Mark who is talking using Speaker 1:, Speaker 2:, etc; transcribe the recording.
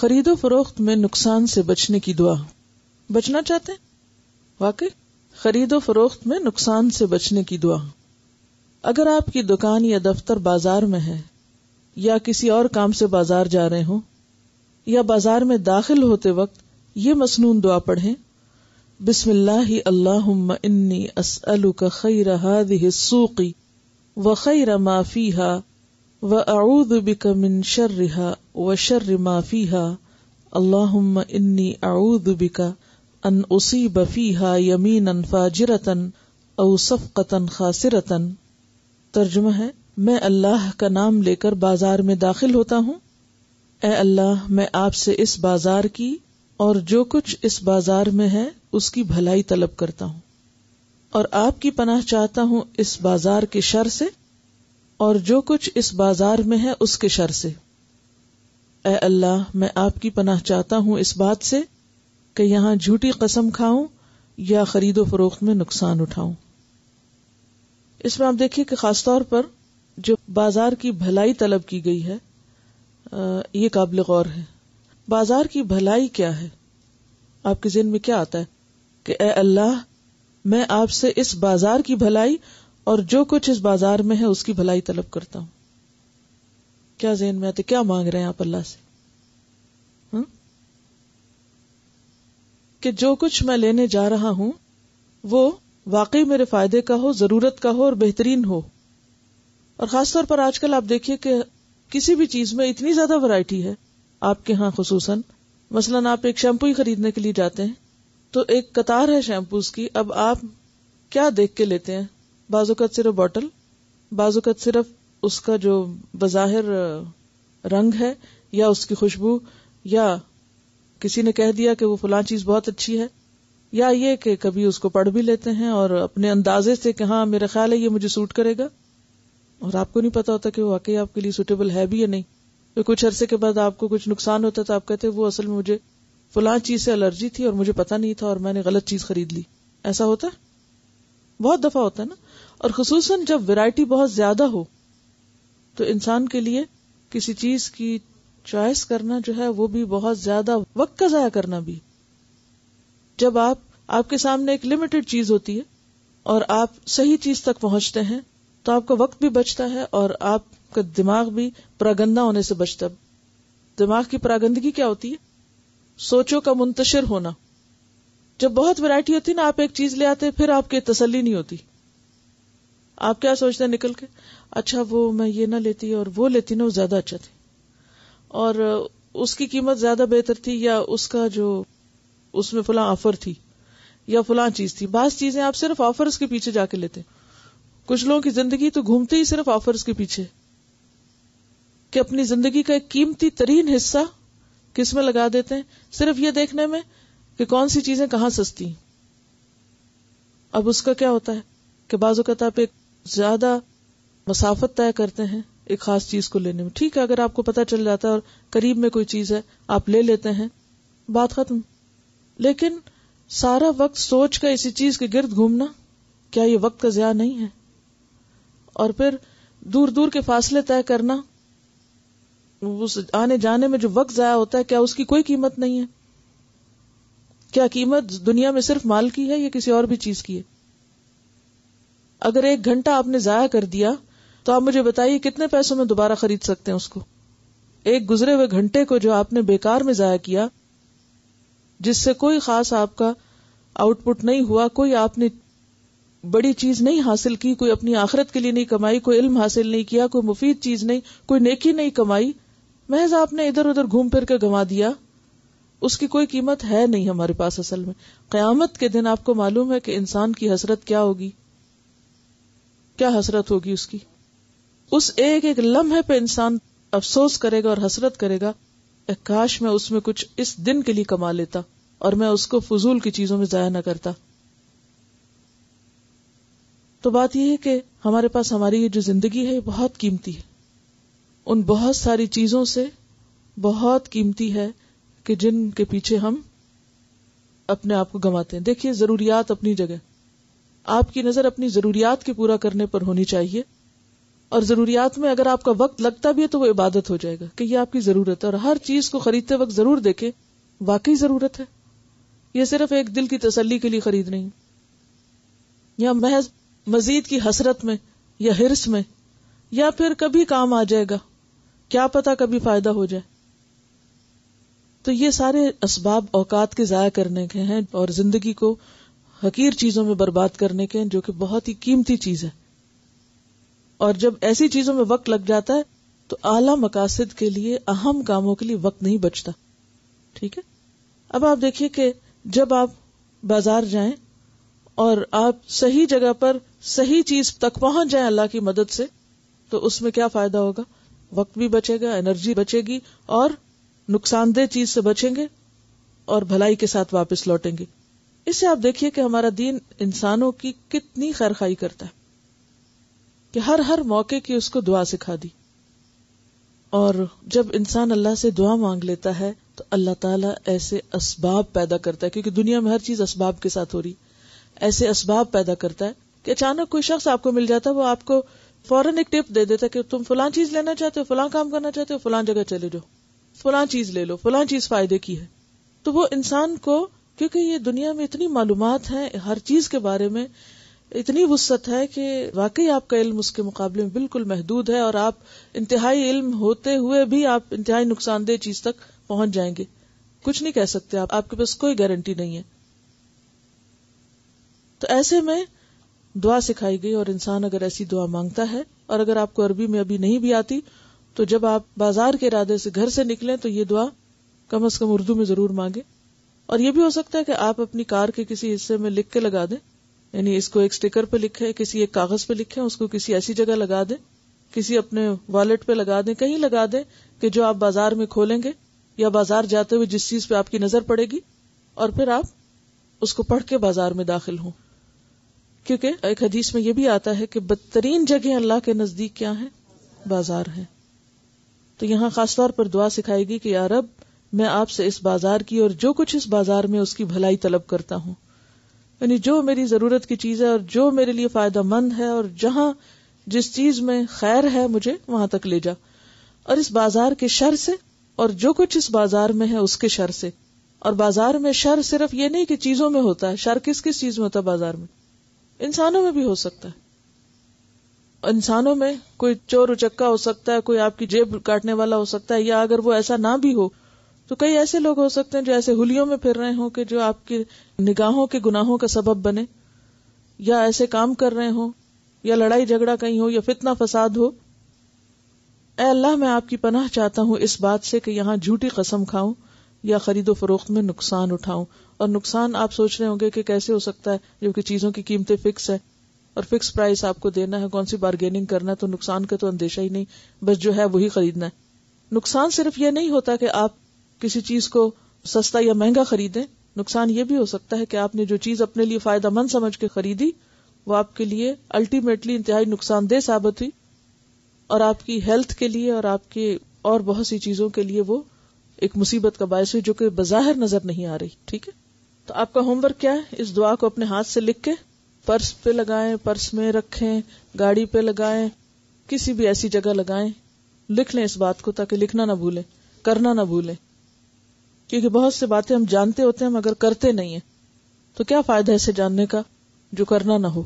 Speaker 1: خرید و فروخت میں نقصان سے بچنے کی دعا. بچنا چاہتے ہیں؟ واقعی خرید و فروخت میں نقصان سے بچنے کی دعا. اگر آپ کی دکان یا دفتر بازار میں ہے یا کسی اور کام سے بازار جا رہے ہوں یا بازار میں داخل ہوتے وقت یہ مسنون دعا پڑھیں: بسم اللہ اللہم انی اسألک خیر هذه السوق وخیر ما فیہا وَأَعُوذُ بِكَ مِن شَرِّهَا وَشَرِّ مَا فِيهَا اللَّهُمَّ إِنِّي أَعُوذُ بِكَ أَنْ أُصِيبَ فِيهَا يَمِينًا فَاجِرَةً أَوْ صَفْقَةً خَاسِرَةً. ترجمہ ہے: میں اللہ کا نام لے کر بازار میں داخل ہوتا ہوں. اے اللہ، میں آپ سے اس بازار کی اور جو کچھ اس بازار میں ہے اس کی بھلائی طلب کرتا ہوں، اور آپ کی پناہ چاہتا ہوں اس بازار کے شر سے اور جو کچھ اس بازار میں ہے اس کے شر سے. اے اللہ، میں آپ کی پناہ چاہتا ہوں اس بات سے کہ یہاں جھوٹی قسم کھاؤں یا خرید و فروخت میں نقصان اٹھاؤں. اس میں آپ دیکھیے کہ خاص طور پر جو بازار کی بھلائی طلب کی گئی ہے یہ قابل غور ہے. بازار کی بھلائی کیا ہے؟ آپ کے ذہن میں کیا آتا ہے کہ اے اللہ، میں آپ سے اس بازار کی بھلائی اور جو کچھ اس بازار میں ہے اس کی بھلائی طلب کرتا ہوں. کیا ذہن میں آتے؟ کیا مانگ رہے ہیں آپ اللہ سے؟ کہ جو کچھ میں لینے جا رہا ہوں وہ واقعی میرے فائدے کا ہو، ضرورت کا ہو اور بہترین ہو. اور خاص طور پر آج کل آپ دیکھیے کہ کسی بھی چیز میں اتنی زیادہ ورائٹی ہے آپ کے ہاں خصوصاً. مثلاً آپ ایک شیمپو ہی خریدنے کے لیے جاتے ہیں تو ایک قطار ہے شیمپوز کی. اب آپ کیا دیکھ کے لیتے ہیں؟ بعض اوقات صرف باٹل، بعض اوقات صرف اس کا جو بظاہر رنگ ہے یا اس کی خوشبو، یا کسی نے کہہ دیا کہ وہ فلاں چیز بہت اچھی ہے، یا یہ کہ کبھی اس کو پڑھ بھی لیتے ہیں اور اپنے اندازے سے کہ ہاں میرا خیال ہے یہ مجھے سوٹ کرے گا، اور آپ کو نہیں پتا ہوتا کہ وہ واقعی آپ کے لیے سوٹیبل ہے بھی یا نہیں. پھر کچھ عرصے کے بعد آپ کو کچھ نقصان ہوتا تو آپ کہتے وہ اصل میں مجھے فلاں چیز سے الرجی تھی اور مجھے پتا نہیں تھا اور میں نے غلط چیز خرید لی. ایسا ہوتا ہے، بہت دفعہ ہوتا ہے نا. اور خصوصاً جب ویرائٹی بہت زیادہ ہو تو انسان کے لیے کسی چیز کی چوائس کرنا جو ہے وہ بھی بہت زیادہ وقت کا ضائع کرنا بھی. جب آپ کے سامنے ایک لمیٹڈ چیز ہوتی ہے اور آپ صحیح چیز تک پہنچتے ہیں تو آپ کا وقت بھی بچتا ہے اور آپ کا دماغ بھی پراگندہ ہونے سے بچتا ہے. دماغ کی پراگندگی کیا ہوتی ہے؟ سوچوں کا منتشر ہونا. جب بہت ویرائٹی ہوتی ہے نا، آپ ایک چیز لے آتے پھر آپ کی تسلی نہیں ہوتی. آپ کیا سوچتے ہیں نکل کے؟ اچھا وہ میں یہ نہ لیتی اور وہ لیتی نا، وہ زیادہ اچھا تھی اور اس کی قیمت زیادہ بہتر تھی، یا اس کا جو اس میں فلاں آفر تھی یا فلاں چیز تھی. بعض چیزیں آپ صرف آفرز کے پیچھے جا کے لیتے. کچھ لوگوں کی زندگی تو گھومتے ہی صرف آفرز کے پیچھے، کہ اپنی زندگی کا ایک قیمتی ترین حصہ کس میں لگا دیتے ہیں؟ صرف یہ دیکھنے میں کہ کون سی چیزیں کہاں سستی ہیں. اب اس کا کیا ہوتا ہے کہ بعض اوقات آپ ایک زیادہ مسافت طے کرتے ہیں ایک خاص چیز کو لینے میں. ٹھیک ہے، اگر آپ کو پتہ چل جاتا ہے اور قریب میں کوئی چیز ہے آپ لے لیتے ہیں، بات ختم. لیکن سارا وقت سوچ کا اسی چیز کے گرد گھومنا، کیا یہ وقت کا ضیاع نہیں ہے؟ اور پھر دور دور کے فاصلے طے کرنا، اس آنے جانے میں جو وقت ضائع ہوتا ہے، کیا اس کی کوئی قیمت نہیں ہے؟ کیا قیمت دنیا میں صرف مال کی ہے یا کسی اور بھی چیز کی ہے؟ اگر 1 گھنٹہ آپ نے ضائع کر دیا تو آپ مجھے بتائیے کتنے پیسوں میں دوبارہ خرید سکتے ہیں اس کو؟ ایک گزرے ہوئے گھنٹے کو جو آپ نے بیکار میں ضائع کیا، جس سے کوئی خاص آپ کا آؤٹ پٹ نہیں ہوا، کوئی آپ نے بڑی چیز نہیں حاصل کی، کوئی اپنی آخرت کے لیے نہیں کمائی، کوئی علم حاصل نہیں کیا، کوئی مفید چیز نہیں، کوئی نیکی نہیں کمائی، محض آپ نے ادھر ادھر گھوم پھر کے گنوا دیا. اس کی کوئی قیمت ہے نہیں ہمارے پاس. اصل میں قیامت کے دن آپ کو معلوم ہے کہ انسان کی حسرت کیا ہوگی، کیا حسرت ہوگی اس کی. اس ایک ایک لمحے پہ انسان افسوس کرے گا اور حسرت کرے گا، کاش میں اس میں کچھ اس دن کے لیے کما لیتا اور میں اس کو فضول کی چیزوں میں ضائع نہ کرتا. تو بات یہ ہے کہ ہمارے پاس ہماری یہ جو زندگی ہے یہ بہت قیمتی ہے. ان بہت ساری چیزوں سے بہت قیمتی ہے کہ جن کے پیچھے ہم اپنے آپ کو گنواتے ہیں. دیکھیے، ضروریات اپنی جگہ، آپ کی نظر اپنی ضروریات کے پورا کرنے پر ہونی چاہیے اور ضروریات میں اگر آپ کا وقت لگتا بھی ہے تو وہ عبادت ہو جائے گا کہ یہ آپ کی ضرورت ہے. اور ہر چیز کو خریدتے وقت ضرور دیکھیں واقعی ضرورت ہے, یہ صرف ایک دل کی تسلی کے لیے خرید نہیں, یا محض مزید کی حسرت میں یا ہرس میں, یا پھر کبھی کام آ جائے گا, کیا پتا کبھی فائدہ ہو جائے. تو یہ سارے اسباب اوقات کے ضائع کرنے کے ہیں اور زندگی کو حقیر چیزوں میں برباد کرنے کے ہیں, جو کہ بہت ہی قیمتی چیز ہے. اور جب ایسی چیزوں میں وقت لگ جاتا ہے تو اعلیٰ مقاصد کے لیے, اہم کاموں کے لیے وقت نہیں بچتا. ٹھیک ہے, اب آپ دیکھیے کہ جب آپ بازار جائیں اور آپ صحیح جگہ پر صحیح چیز تک پہنچ جائیں اللہ کی مدد سے, تو اس میں کیا فائدہ ہوگا؟ وقت بھی بچے گا, انرجی بچے گی, اور نقصان دہ چیز سے بچیں گے اور بھلائی کے ساتھ واپس لوٹیں گے. اس سے آپ دیکھیے کہ ہمارا دین انسانوں کی کتنی خیرخواہی کرتا ہے کہ ہر موقع کی اس کو دعا سکھا دی. اور جب انسان اللہ سے دعا مانگ لیتا ہے تو اللہ تعالیٰ ایسے اسباب پیدا کرتا ہے, کیونکہ دنیا میں ہر چیز اسباب کے ساتھ ہو رہی, ایسے اسباب پیدا کرتا ہے کہ اچانک کوئی شخص آپ کو مل جاتا ہے, وہ آپ کو فوراً ایک ٹپ دے دیتا ہے کہ تم فلاں چیز لینا چاہتے ہو, فلاں کام کرنا چاہتے ہو, فلاں جگہ چلے جاؤ, فلاں چیز لے لو, فلاں چیز فائدے کی ہے. تو وہ انسان کو, کیونکہ یہ دنیا میں اتنی معلومات ہیں ہر چیز کے بارے میں, اتنی وسعت ہے کہ واقعی آپ کا علم اس کے مقابلے میں بالکل محدود ہے, اور آپ انتہائی علم ہوتے ہوئے بھی آپ انتہائی نقصان دہ چیز تک پہنچ جائیں گے. کچھ نہیں کہہ سکتے آپ کے پاس کوئی گارنٹی نہیں ہے. تو ایسے میں دعا سکھائی گئی, اور انسان اگر ایسی دعا مانگتا ہے, اور اگر آپ کو عربی میں ابھی نہیں بھی آتی تو جب آپ بازار کے ارادے سے گھر سے نکلیں تو یہ دعا کم از کم اردو میں ضرور مانگیں. اور یہ بھی ہو سکتا ہے کہ آپ اپنی کار کے کسی حصے میں لکھ کے لگا دیں, یعنی اس کو ایک سٹیکر پہ لکھیں, کسی ایک کاغذ پہ لکھیں, اس کو کسی ایسی جگہ لگا دیں, کسی اپنے والیٹ پہ لگا دیں, کہیں لگا دیں کہ جو آپ بازار میں کھولیں گے یا بازار جاتے ہوئے جس چیز پہ آپ کی نظر پڑے گی, اور پھر آپ اس کو پڑھ کے بازار میں داخل ہوں. کیونکہ ایک حدیث میں یہ بھی آتا ہے کہ بدترین جگہ اللہ کے نزدیک کیا ہے؟ بازار ہے. تو یہاں خاص طور پر دعا سکھائے گی کہ یا رب, میں آپ سے اس بازار کی اور جو کچھ اس بازار میں اس کی بھلائی طلب کرتا ہوں, یعنی جو میری ضرورت کی چیز ہے اور جو میرے لیے فائدہ مند ہے, اور جہاں جس چیز میں خیر ہے مجھے وہاں تک لے جا, اور اس بازار کے شر سے اور جو کچھ اس بازار میں ہے اس کے شر سے. اور بازار میں شر صرف یہ نہیں کہ چیزوں میں ہوتا ہے, شر کس کس چیز میں ہوتا ہے بازار میں؟ انسانوں میں بھی ہو سکتا ہے. انسانوں میں کوئی چور اچکا ہو سکتا ہے, کوئی آپ کی جیب کاٹنے والا ہو سکتا ہے, یا اگر وہ ایسا نہ بھی ہو تو کئی ایسے لوگ ہو سکتے ہیں جو ایسے ہولیوں میں پھر رہے ہوں کہ جو آپ کی نگاہوں کے گناہوں کا سبب بنے, یا ایسے کام کر رہے ہوں, یا لڑائی جھگڑا کہیں ہو, یا فتنہ فساد ہو. اے اللہ, میں آپ کی پناہ چاہتا ہوں اس بات سے کہ یہاں جھوٹی قسم کھاؤں یا خرید و فروخت میں نقصان اٹھاؤں. اور نقصان آپ سوچ رہے ہوں گے کہ کیسے ہو سکتا ہے, جو کہ چیزوں کی قیمتیں فکس ہے اور فکس پرائس آپ کو دینا ہے, کون سی بارگیننگ کرنا ہے, تو نقصان کا تو اندیشہ ہی نہیں, بس جو ہے وہی خریدنا ہے. نقصان صرف یہ نہیں ہوتا کہ آپ کسی چیز کو سستا یا مہنگا خریدیں, نقصان یہ بھی ہو سکتا ہے کہ آپ نے جو چیز اپنے لیے فائدہ مند سمجھ کے خریدی وہ آپ کے لیے الٹیمیٹلی انتہائی نقصان دہ ثابت ہوئی, اور آپ کی ہیلتھ کے لیے اور آپ کے اور بہت سی چیزوں کے لیے وہ ایک مصیبت کا باعث ہوئی, جو کہ بظاہر نظر نہیں آ رہی. ٹھیک ہے, تو آپ کا ہوم ورک کیا ہے؟ اس دعا کو اپنے ہاتھ سے لکھ کے پرس پہ لگائیں, پرس میں رکھیں, گاڑی پہ لگائیں, کسی بھی ایسی جگہ لگائیں, لکھ لیں اس بات کو تاکہ لکھنا نہ بھولیں, کرنا نہ بھولیں. کیونکہ بہت سے باتیں ہم جانتے ہوتے ہیں مگر کرتے نہیں ہیں, تو کیا فائدہ ہے اسے جاننے کا جو کرنا نہ ہو.